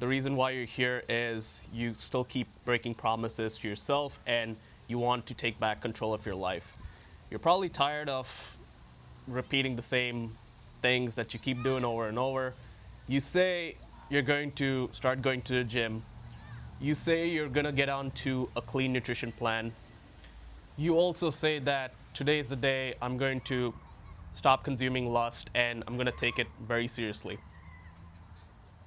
The reason why you're here is you still keep breaking promises to yourself and you want to take back control of your life. You're probably tired of repeating the same things that you keep doing over and over. You say you're going to start going to the gym. You say you're going to get onto a clean nutrition plan. You also say that today is the day I'm going to stop consuming lust and I'm going to take it very seriously.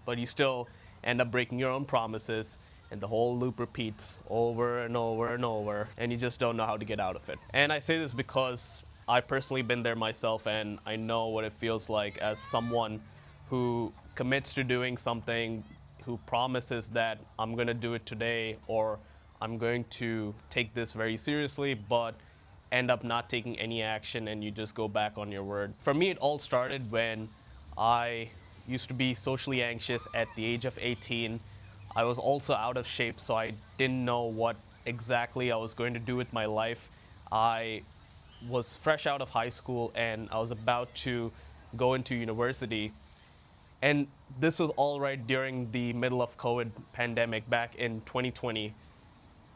But you still end up breaking your own promises and the whole loop repeats over and over and over and you just don't know how to get out of it. And I say this because I've personally been there myself and I know what it feels like as someone who commits to doing something, who promises that I'm going to do it today or I'm going to take this very seriously, but end up not taking any action and you just go back on your word. For me, it all started when I used to be socially anxious at the age of 18. I was also out of shape, so I didn't know what exactly I was going to do with my life. I was fresh out of high school and I was about to go into university. And this was all right during the middle of COVID pandemic back in 2020.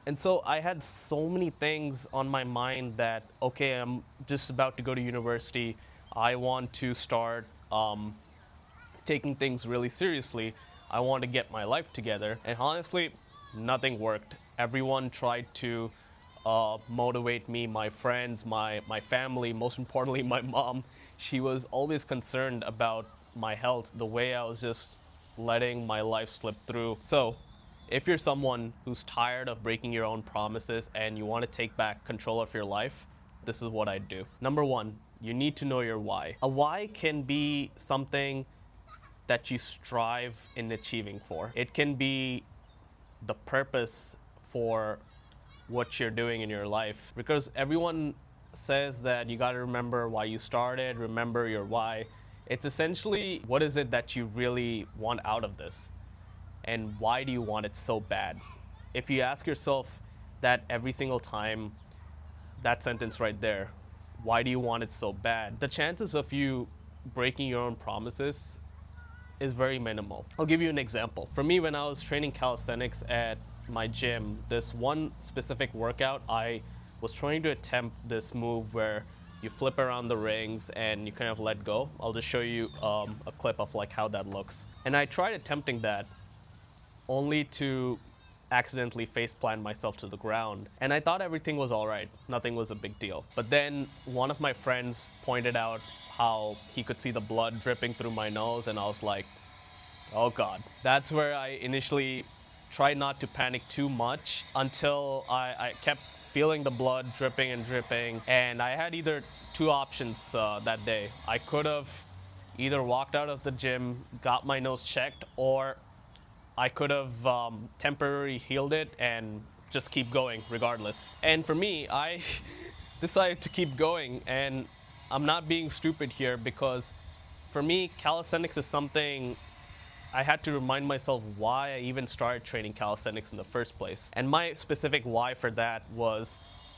And so I had so many things on my mind that, okay, I'm just about to go to university. I want to start taking things really seriously. I want to get my life together. And honestly, nothing worked. Everyone tried to motivate me, my friends, my family, most importantly, my mom. She was always concerned about my health, the way I was just letting my life slip through. So, if you're someone who's tired of breaking your own promises and you want to take back control of your life, this is what I'd do. Number one, you need to know your why. A why can be something that you strive in achieving for. It can be the purpose for what you're doing in your life, because everyone says that you got to remember why you started, remember your why. It's essentially, what is it that you really want out of this? And why do you want it so bad? If you ask yourself that every single time, that sentence right there, why do you want it so bad? The chances of you breaking your own promises is very minimal. I'll give you an example. For me, when I was training calisthenics at my gym, this one specific workout, I was trying to attempt this move where you flip around the rings and you kind of let go. I'll just show you a clip of like how that looks. And I tried attempting that only to accidentally faceplant myself to the ground. And I thought everything was all right. Nothing was a big deal. But then one of my friends pointed out how he could see the blood dripping through my nose, and I was like, oh God. That's where I initially tried not to panic too much until I kept feeling the blood dripping and dripping. And I had either two options that day. I could have either walked out of the gym, got my nose checked, or I could have temporarily healed it and just keep going regardless. And for me, I decided to keep going, and I'm not being stupid here because for me, calisthenics is something I had to remind myself why I even started training calisthenics in the first place. And my specific why for that was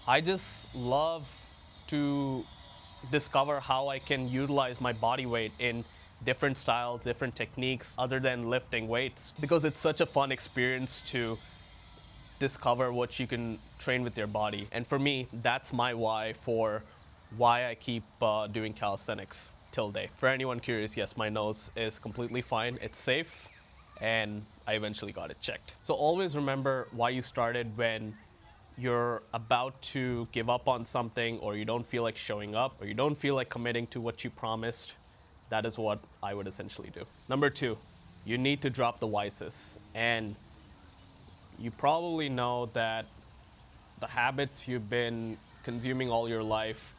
I just love to discover how I can utilize my body weight in different styles, different techniques other than lifting weights, because it's such a fun experience to discover what you can train with your body. And for me, that's my why for why I keep doing calisthenics till date. For anyone curious, yes, my nose is completely fine. It's safe, and I eventually got it checked. So always remember why you started when you're about to give up on something, or you don't feel like showing up, or you don't feel like committing to what you promised. That is what I would essentially do. Number two, you need to drop the vices. And you probably know that the habits you've been consuming all your life,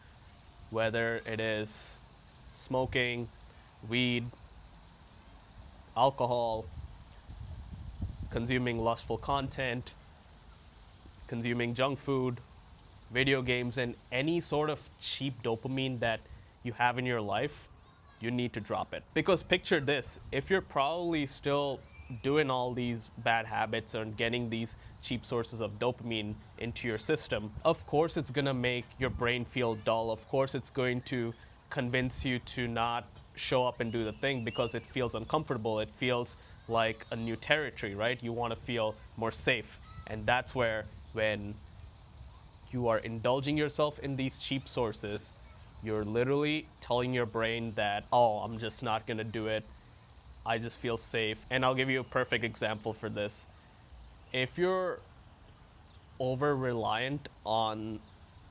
whether it is smoking, weed, alcohol, consuming lustful content, consuming junk food, video games, and any sort of cheap dopamine that you have in your life, you need to drop it. Because picture this, if you're probably still doing all these bad habits and getting these cheap sources of dopamine into your system, of course it's gonna make your brain feel dull. Of course it's going to convince you to not show up and do the thing because it feels uncomfortable. It feels like a new territory, right? You want to feel more safe. And that's where, when you are indulging yourself in these cheap sources, you're literally telling your brain that, oh, I'm just not going to do it. I just feel safe. And I'll give you a perfect example for this. If you're over reliant on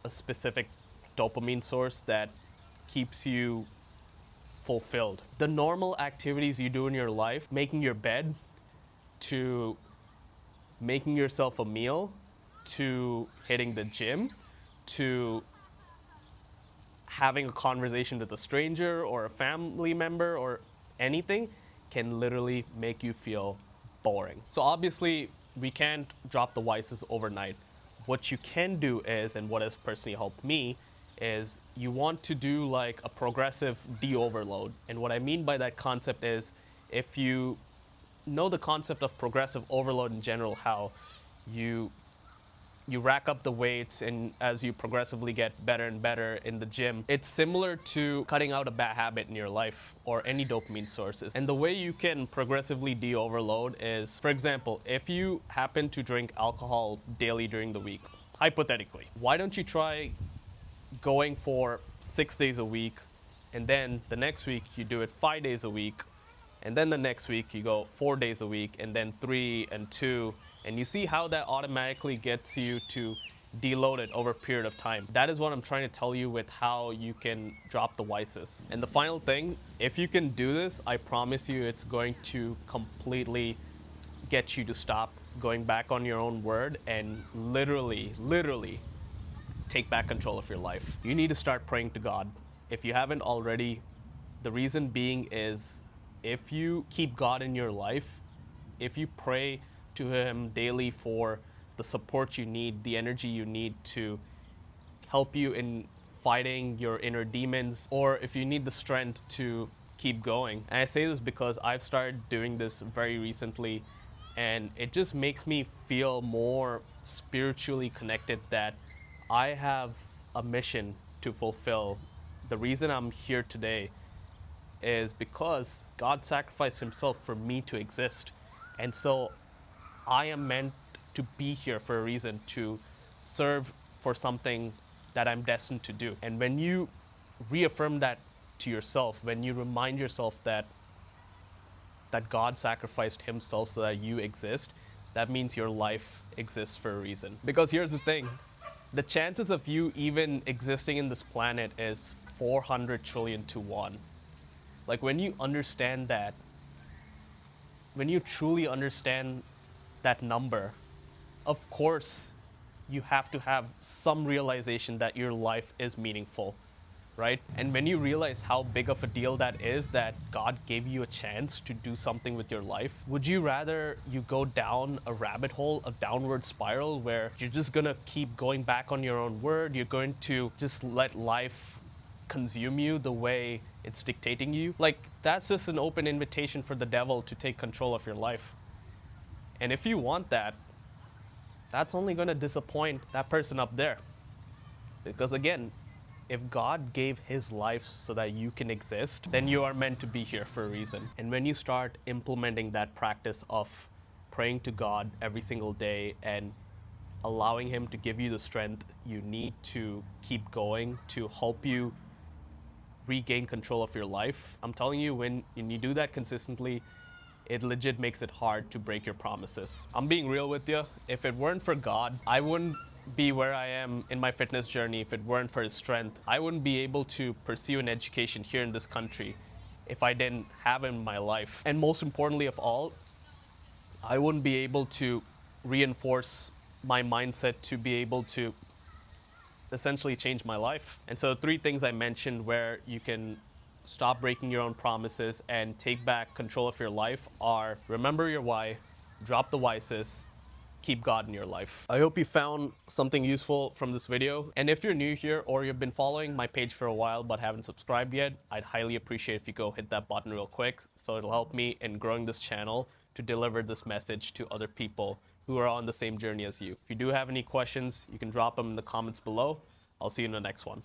a specific dopamine source that keeps you fulfilled, the normal activities you do in your life, making your bed, to making yourself a meal, to hitting the gym, to having a conversation with a stranger or a family member or anything, can literally make you feel boring. So obviously, we can't drop the vices overnight. What you can do is, and what has personally helped me, is you want to do like a progressive de-overload. And what I mean by that concept is, if you know the concept of progressive overload in general, how you rack up the weights, and as you progressively get better and better in the gym, it's similar to cutting out a bad habit in your life or any dopamine sources. And the way you can progressively de-overload is, for example, if you happen to drink alcohol daily during the week, hypothetically, why don't you try going for 6 days a week, and then the next week you do it 5 days a week, and then the next week you go 4 days a week, and then 3 and 2, and you see how that automatically gets you to deload it over a period of time. That is what I'm trying to tell you with how you can drop the vices. And the final thing, if you can do this, I promise you it's going to completely get you to stop going back on your own word and literally take back control of your life. You need to start praying to God. If you haven't already, the reason being is, if you keep God in your life, if you pray to Him daily for the support you need, the energy you need to help you in fighting your inner demons, or if you need the strength to keep going. And I say this because I've started doing this very recently, and it just makes me feel more spiritually connected, that I have a mission to fulfill. The reason I'm here today is because God sacrificed Himself for me to exist. And so I am meant to be here for a reason, to serve for something that I'm destined to do. And when you reaffirm that to yourself, when you remind yourself that God sacrificed Himself so that you exist, that means your life exists for a reason. Because here's the thing, the chances of you even existing in this planet is 400 trillion to 1. Like, when you understand that, when you truly understand that number, of course, you have to have some realization that your life is meaningful, right? And when you realize how big of a deal that is, that God gave you a chance to do something with your life, would you rather you go down a rabbit hole, a downward spiral, where you're just gonna keep going back on your own word, you're going to just let life consume you the way it's dictating you? Like, that's just an open invitation for the devil to take control of your life. And if you want that, that's only going to disappoint that person up there. Because again, if God gave His life so that you can exist, then you are meant to be here for a reason. And when you start implementing that practice of praying to God every single day and allowing Him to give you the strength you need to keep going, to help you regain control of your life, I'm telling you, when you do that consistently, it legit makes it hard to break your promises. I'm being real with you. If it weren't for God, I wouldn't be where I am in my fitness journey. If it weren't for His strength, I wouldn't be able to pursue an education here in this country if I didn't have Him in my life. And most importantly of all, I wouldn't be able to reinforce my mindset to be able to essentially change my life. And so 3 things I mentioned where you can stop breaking your own promises and take back control of your life are: remember your why, drop the vices, keep God in your life. I hope you found something useful from this video. And if you're new here or you've been following my page for a while but haven't subscribed yet, I'd highly appreciate if you go hit that button real quick, so it'll help me in growing this channel to deliver this message to other people who are on the same journey as you. If you do have any questions, you can drop them in the comments below. I'll see you in the next one.